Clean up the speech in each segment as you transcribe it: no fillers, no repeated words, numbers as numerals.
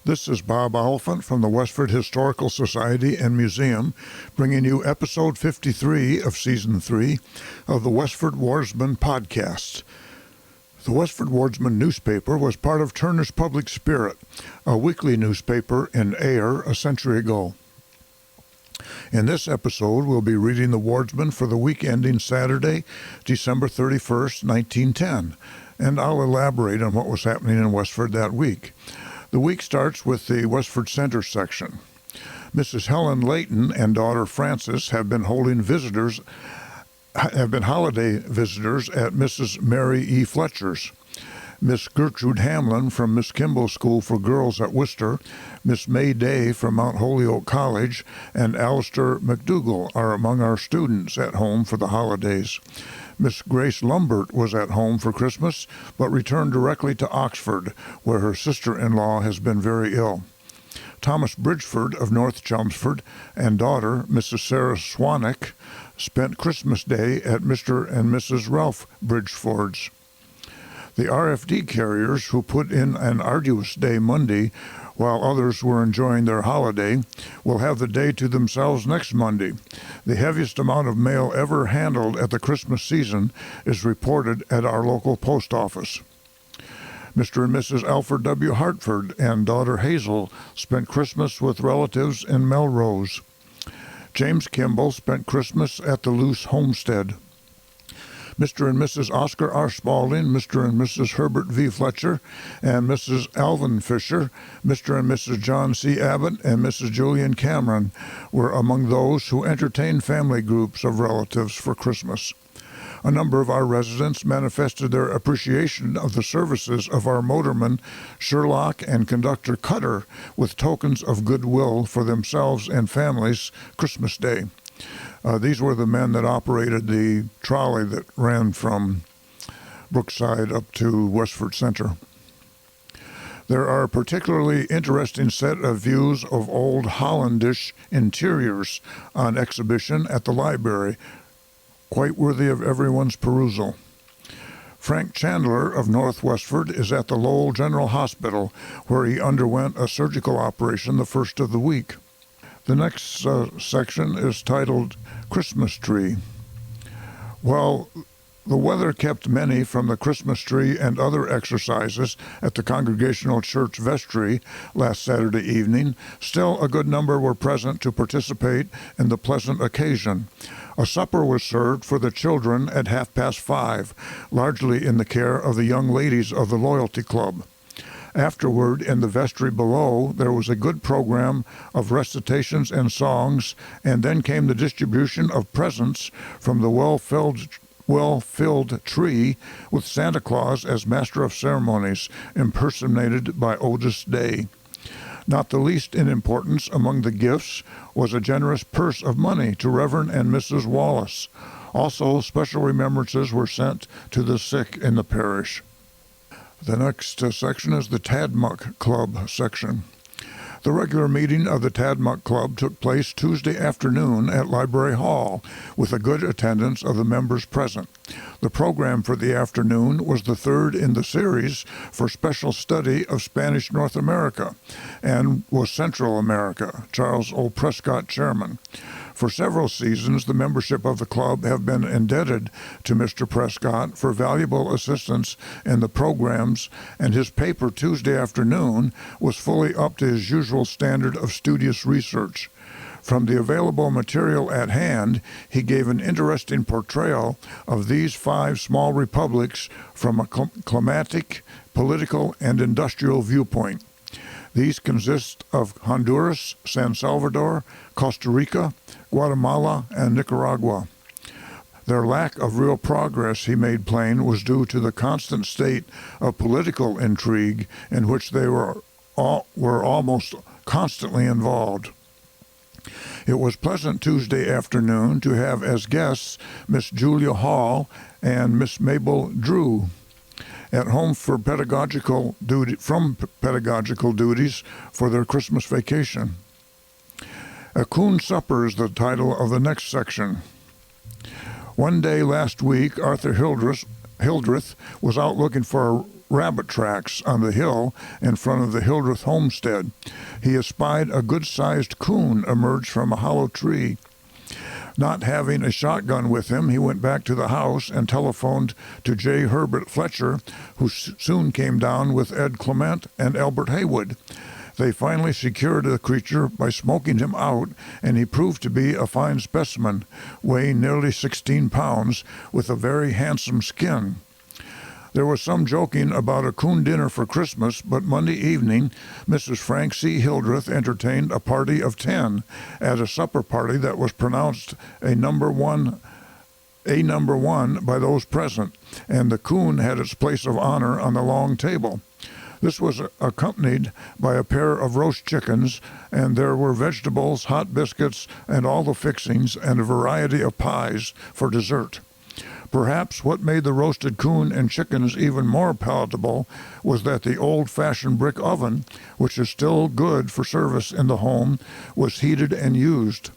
This is Bob Oliphant from the Westford Historical Society and Museum, bringing you episode 53 of Season 3 of the Westford Wardsman podcast. The Westford Wardsman newspaper was part of Turner's Public Spirit, a weekly newspaper in Ayer a century ago. In this episode, we'll be reading the Wardsman for the week ending Saturday, December 31st, 1910, and I'll elaborate on what was happening in Westford that week. The week starts with the Westford Center section. Mrs. Helen Layton and daughter Frances have been holiday visitors at Mrs. Mary E. Fletcher's. Miss Gertrude Hamlin from Miss Kimball's School for Girls at Worcester, Miss May Day from Mount Holyoke College, and Alistair McDougall are among our students at home for the holidays. Miss Grace Lumbert was at home for Christmas, but returned directly to Oxford, where her sister-in-law has been very ill. Thomas Bridgeford of North Chelmsford and daughter, Mrs. Sarah Swanwick, spent Christmas Day at Mr. and Mrs. Ralph Bridgeford's. The RFD carriers, who put in an arduous day Monday while others were enjoying their holiday, will have the day to themselves next Monday. The heaviest amount of mail ever handled at the Christmas season is reported at our local post office. Mr. and Mrs. Alfred W. Hartford and daughter Hazel spent Christmas with relatives in Melrose. James Kimball spent Christmas at the Luce homestead. Mr. and Mrs. Oscar R. Spaulding, Mr. and Mrs. Herbert V. Fletcher, and Mrs. Alvin Fisher, Mr. and Mrs. John C. Abbott, and Mrs. Julian Cameron were among those who entertained family groups of relatives for Christmas. A number of our residents manifested their appreciation of the services of our motorman Sherlock and conductor Cutter with tokens of goodwill for themselves and families Christmas Day. These were the men that operated the trolley that ran from Brookside up to Westford Center. There are a particularly interesting set of views of old Hollandish interiors on exhibition at the library, quite worthy of everyone's perusal. Frank Chandler of North Westford is at the Lowell General Hospital, where he underwent a surgical operation the first of the week. The next section is titled Christmas Tree. Well, the weather kept many from the Christmas tree and other exercises at the Congregational Church vestry last Saturday evening. Still, a good number were present to participate in the pleasant occasion. A supper was served for the children at 5:30, largely in the care of the young ladies of the Loyalty Club. Afterward, in the vestry below, there was a good program of recitations and songs, and then came the distribution of presents from the well-filled tree, with Santa Claus as master of ceremonies, impersonated by Otis Day. Not the least in importance among the gifts was a generous purse of money to Reverend and Mrs. Wallace. Also, special remembrances were sent to the sick in the parish. The next section is the Tadmuck Club section. The regular meeting of the Tadmuck Club took place Tuesday afternoon at Library Hall, with a good attendance of the members present. The program for the afternoon was the third in the series for special study of Spanish North America, and was Central America, Charles O. Prescott chairman. For several seasons, the membership of the club have been indebted to Mr. Prescott for valuable assistance in the programs, and his paper Tuesday afternoon was fully up to his usual standard of studious research. From the available material at hand, he gave an interesting portrayal of these 5 small republics from a climatic, political, and industrial viewpoint. These consist of Honduras, San Salvador, Costa Rica, Guatemala, and Nicaragua. Their lack of real progress, he made plain, was due to the constant state of political intrigue in which they were almost constantly involved. It was pleasant Tuesday afternoon to have as guests Miss Julia Hall and Miss Mabel Drew, at home from pedagogical duties for their Christmas vacation. A Coon Supper is the title of the next section. One day last week, Arthur Hildreth was out looking for rabbit tracks on the hill in front of the Hildreth homestead. He espied a good-sized coon emerge from a hollow tree. Not having a shotgun with him, he went back to the house and telephoned to J. Herbert Fletcher, who soon came down with Ed Clement and Albert Haywood. They finally secured the creature by smoking him out, and he proved to be a fine specimen, weighing nearly 16 pounds, with a very handsome skin. There was some joking about a coon dinner for Christmas, but Monday evening, Mrs. Frank C. Hildreth entertained a party of 10 at a supper party that was pronounced a number one by those present, and the coon had its place of honor on the long table. This was accompanied by a pair of roast chickens, and there were vegetables, hot biscuits, and all the fixings, and a variety of pies for dessert. Perhaps what made the roasted coon and chickens even more palatable was that the old-fashioned brick oven, which is still good for service in the home, was heated and used.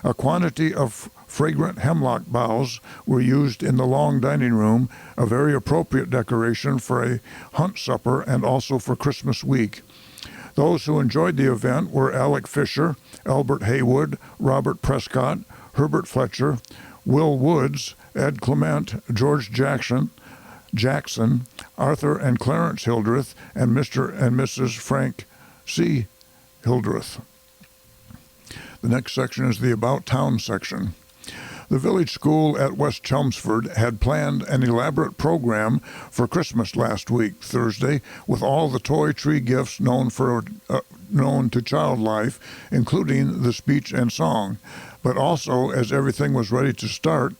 A quantity of fragrant hemlock boughs were used in the long dining room, a very appropriate decoration for a hunt supper and also for Christmas week. Those who enjoyed the event were Alec Fisher, Albert Haywood, Robert Prescott, Herbert Fletcher, Will Woods, Ed Clement, George Jackson, Arthur and Clarence Hildreth, and Mr. and Mrs. Frank C. Hildreth. The next section is the About Town section. The village school at West Chelmsford had planned an elaborate program for Christmas last week, Thursday, with all the toy tree gifts known to child life, including the speech and song. But also, as everything was ready to start,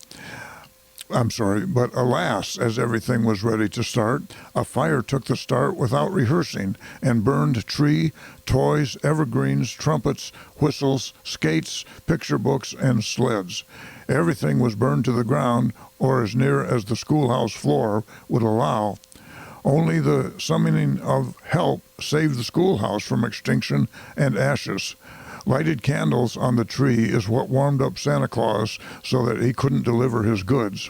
alas, as everything was ready to start, a fire took the start without rehearsing and burned tree, toys, evergreens, trumpets, whistles, skates, picture books, and sleds. Everything was burned to the ground, or as near as the schoolhouse floor would allow. Only the summoning of help saved the schoolhouse from extinction and ashes. Lighted candles on the tree is what warmed up Santa Claus so that he couldn't deliver his goods.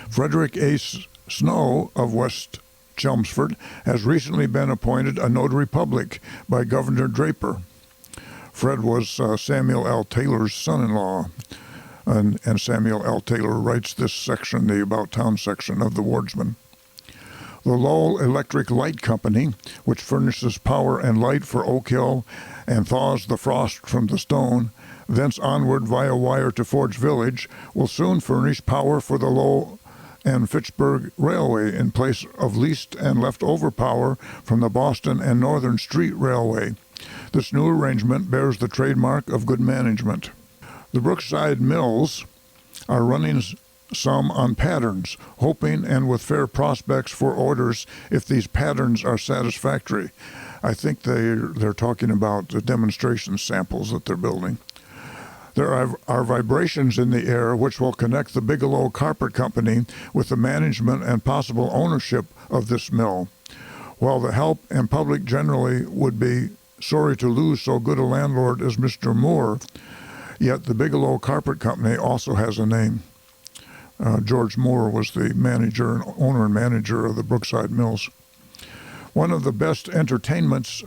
Frederick A. Snow of West Chelmsford has recently been appointed a notary public by Governor Draper. Fred was Samuel L. Taylor's son-in-law, and Samuel L. Taylor writes this section, the About Town section of the Wardsman. The Lowell Electric Light Company, which furnishes power and light for Oak Hill and thaws the frost from the stone, thence onward via wire to Forge Village, will soon furnish power for the Lowell and Fitchburg Railway in place of leased and leftover power from the Boston and Northern Street Railway. This new arrangement bears the trademark of good management. The Brookside Mills are running some on patterns, hoping and with fair prospects for orders if these patterns are satisfactory. I think they're talking about the demonstration samples that they're building. There are vibrations in the air which will connect the Bigelow Carpet Company with the management and possible ownership of this mill. While the help and public generally would be sorry to lose so good a landlord as Mr. Moore, yet the Bigelow Carpet Company also has a name. George Moore was the owner and manager of the Brookside Mills. One of the best entertainments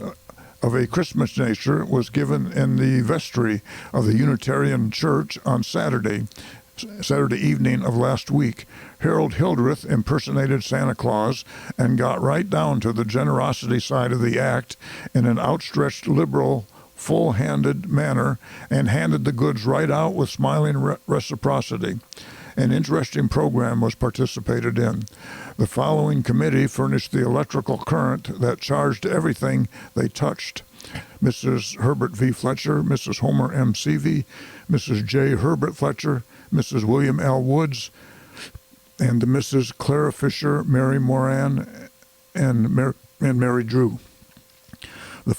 of a Christmas nature was given in the vestry of the Unitarian Church on Saturday evening of last week. Harold Hildreth impersonated Santa Claus and got right down to the generosity side of the act in an outstretched, liberal, full-handed manner and handed the goods right out with smiling reciprocity. An interesting program was participated in. The following committee furnished the electrical current that charged everything they touched: Mrs. Herbert V. Fletcher, Mrs. Homer M. Seavey, Mrs. J. Herbert Fletcher, Mrs. William L. Woods, and Mrs. Clara Fisher, Mary Moran, and Mary Drew. The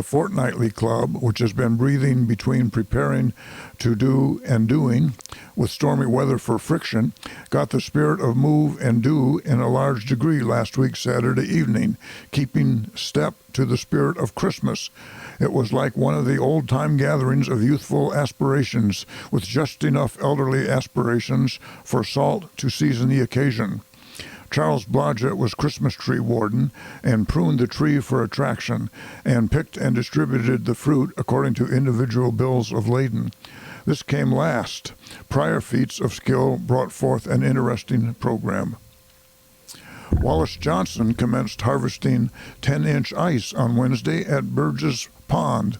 Fortnightly Club, which has been breathing between preparing to do and doing, with stormy weather for friction, got the spirit of move and do in a large degree last week Saturday evening, keeping step to the spirit of Christmas. It was like one of the old-time gatherings of youthful aspirations, with just enough elderly aspirations for salt to season the occasion. Charles Blodgett was Christmas tree warden and pruned the tree for attraction and picked and distributed the fruit according to individual bills of lading. This came last. Prior feats of skill brought forth an interesting program. Wallace Johnson commenced harvesting 10-inch ice on Wednesday at Burgess Pond.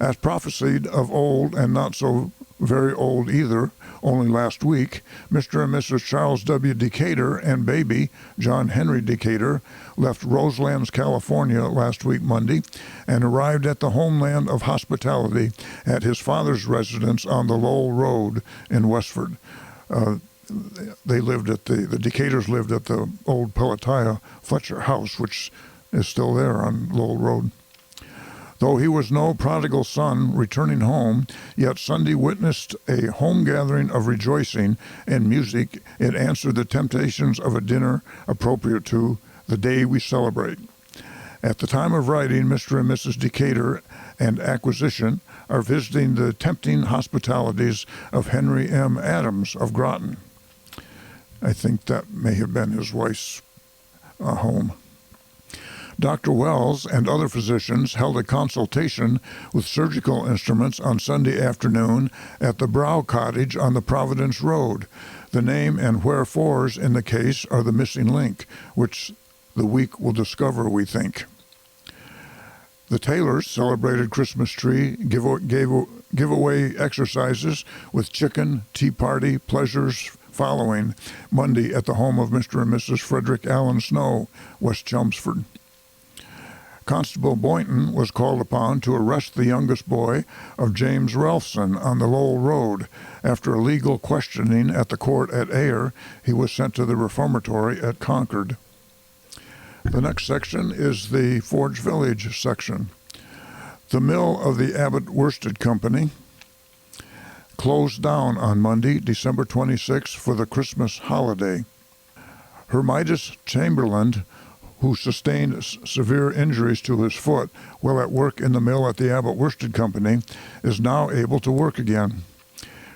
As prophesied of old, and not so very old either, only last week, Mr. and Mrs. Charles W. Decatur and baby, John Henry Decatur, left Roselands, California last week Monday and arrived at the homeland of hospitality at his father's residence on the Lowell Road in Westford. They lived at the Decaturs lived at the old Pelatiah Fletcher house, which is still there on Lowell Road. Though he was no prodigal son returning home, yet Sunday witnessed a home gathering of rejoicing and music. It answered the temptations of a dinner appropriate to the day we celebrate. At the time of writing, Mr. and Mrs. Decatur and Acquisition are visiting the tempting hospitalities of Henry M. Adams of Groton. I think that may have been his wife's home. Dr. Wells and other physicians held a consultation with surgical instruments on Sunday afternoon at the Brow Cottage on the Providence Road. The name and wherefores in the case are the missing link, which the week will discover, we think. The Taylors celebrated Christmas tree giveaway exercises with chicken, tea party, pleasures following Monday at the home of Mr. and Mrs. Frederick Allen Snow, West Chelmsford. Constable Boynton was called upon to arrest the youngest boy of James Ralphson on the Lowell Road. After a legal questioning at the court at Ayer, he was sent to the reformatory at Concord. The next section is the Forge Village section. The mill of the Abbott Worsted Company closed down on Monday, December 26, for the Christmas holiday. Hermidas Chamberlain, who sustained severe injuries to his foot while at work in the mill at the Abbott Worsted Company, is now able to work again.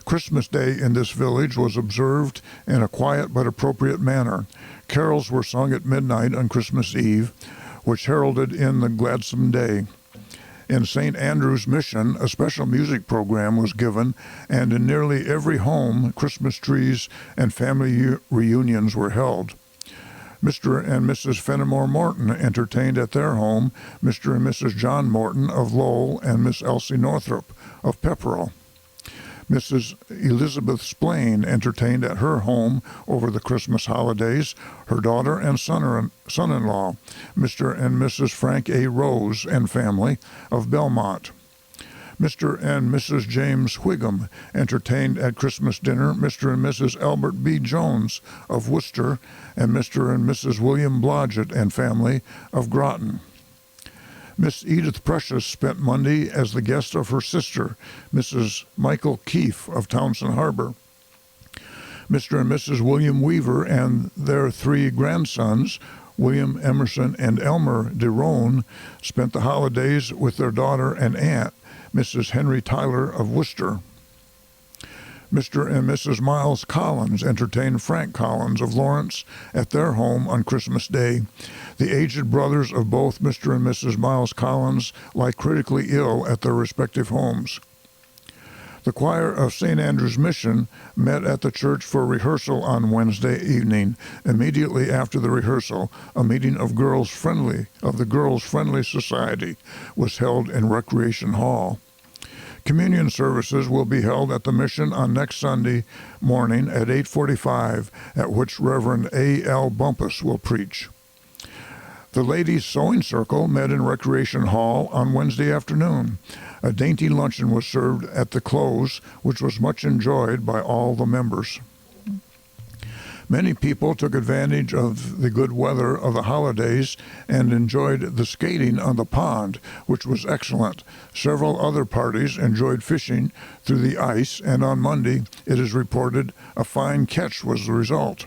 Christmas Day in this village was observed in a quiet but appropriate manner. Carols were sung at midnight on Christmas Eve, which heralded in the gladsome day. In St. Andrew's Mission, a special music program was given, and in nearly every home, Christmas trees and family reunions were held. Mr. and Mrs. Fenimore Morton entertained at their home Mr. and Mrs. John Morton of Lowell and Miss Elsie Northrop of Pepperell. Mrs. Elizabeth Splain entertained at her home over the Christmas holidays her daughter and son-in-law, Mr. and Mrs. Frank A. Rose and family of Belmont. Mr. and Mrs. James Whigham entertained at Christmas dinner Mr. and Mrs. Albert B. Jones of Worcester and Mr. and Mrs. William Blodgett and family of Groton. Miss Edith Precious spent Monday as the guest of her sister, Mrs. Michael Keefe of Townsend Harbor. Mr. and Mrs. William Weaver and their three grandsons, William Emerson and Elmer DeRone, spent the holidays with their daughter and aunt, Mrs. Henry Tyler of Worcester. Mr. and Mrs. Miles Collins entertained Frank Collins of Lawrence at their home on Christmas Day. The aged brothers of both Mr. and Mrs. Miles Collins lie critically ill at their respective homes. The choir of St. Andrew's Mission met at the church for rehearsal on Wednesday evening. Immediately after the rehearsal, a meeting of the Girls Friendly Society was held in Recreation Hall. Communion services will be held at the Mission on next Sunday morning at 8:45, at which Reverend A.L. Bumpus will preach. The Ladies' Sewing Circle met in Recreation Hall on Wednesday afternoon. A dainty luncheon was served at the close, which was much enjoyed by all the members. Many people took advantage of the good weather of the holidays and enjoyed the skating on the pond, which was excellent. Several other parties enjoyed fishing through the ice, and on Monday, it is reported, a fine catch was the result.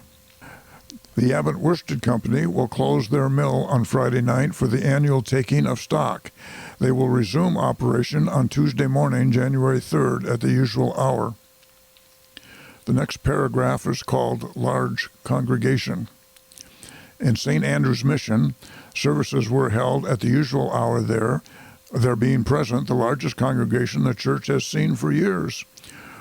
The Abbott Worsted Company will close their mill on Friday night for the annual taking of stock. They will resume operation on Tuesday morning, January 3rd, at the usual hour. The next paragraph is called Large Congregation. In St. Andrew's Mission, services were held at the usual hour there being present the largest congregation the church has seen for years.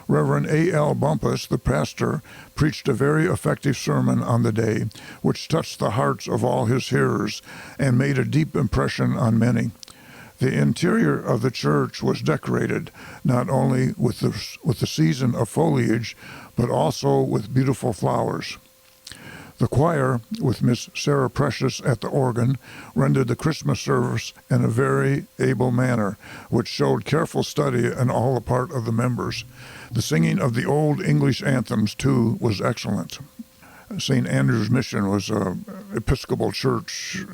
Reverend A.L. Bumpus, the pastor, preached a very effective sermon on the day, which touched the hearts of all his hearers and made a deep impression on many. The interior of the church was decorated not only with the season of foliage, but also with beautiful flowers. The choir, with Miss Sarah Precious at the organ, rendered the Christmas service in a very able manner, which showed careful study on all the part of the members. The singing of the old English anthems, too, was excellent. St. Andrew's Mission was an Episcopal church,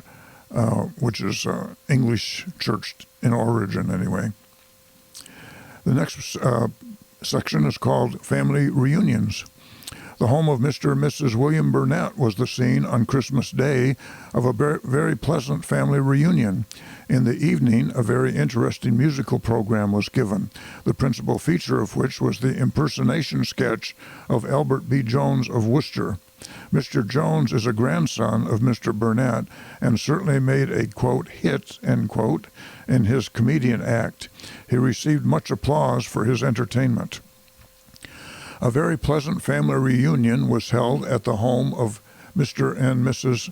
which is English church in origin, anyway. The next section is called Family Reunions. The home of Mr. and Mrs. William Burnett was the scene on Christmas Day of a very pleasant family reunion. In the evening, a very interesting musical program was given, the principal feature of which was the impersonation sketch of Albert B. Jones of Worcester. Mr. Jones is a grandson of Mr. Burnett and certainly made a, quote, hit, end quote, in his comedian act. He received much applause for his entertainment. A very pleasant family reunion was held at the home of Mr. and Mrs.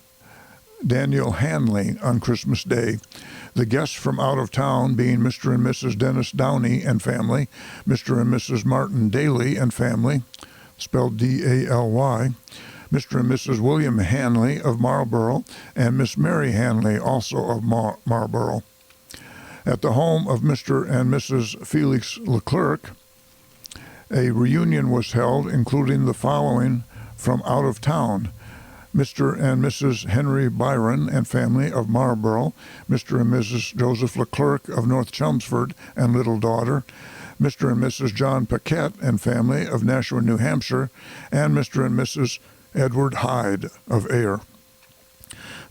Daniel Hanley on Christmas Day. The guests from out of town being Mr. and Mrs. Dennis Downey and family, Mr. and Mrs. Martin Daly and family, spelled D-A-L-Y, Mr. and Mrs. William Hanley of Marlborough, and Miss Mary Hanley, also of Marlborough. At the home of Mr. and Mrs. Felix Leclerc, a reunion was held, including the following from out of town: Mr. and Mrs. Henry Byron and family of Marlborough, Mr. and Mrs. Joseph Leclerc of North Chelmsford and little daughter, Mr. and Mrs. John Paquette and family of Nashua, New Hampshire, and Mr. and Mrs. Edward Hyde of Ayer.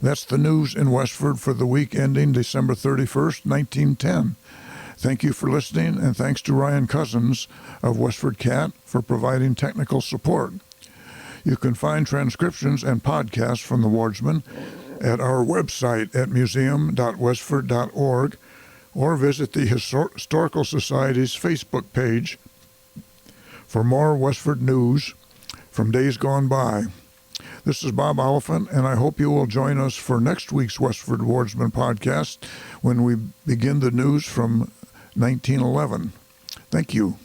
That's the news in Westford for the week ending December 31st, 1910. Thank you for listening, and thanks to Ryan Cousins of WestfordCAT for providing technical support. You can find transcriptions and podcasts from the Wardsman at our website at museum.westford.org or visit the Historical Society's Facebook page for more Westford news from days gone by. This is Bob Oliphant, and I hope you will join us for next week's Westford Wardsman podcast when we begin the news from 1911. Thank you.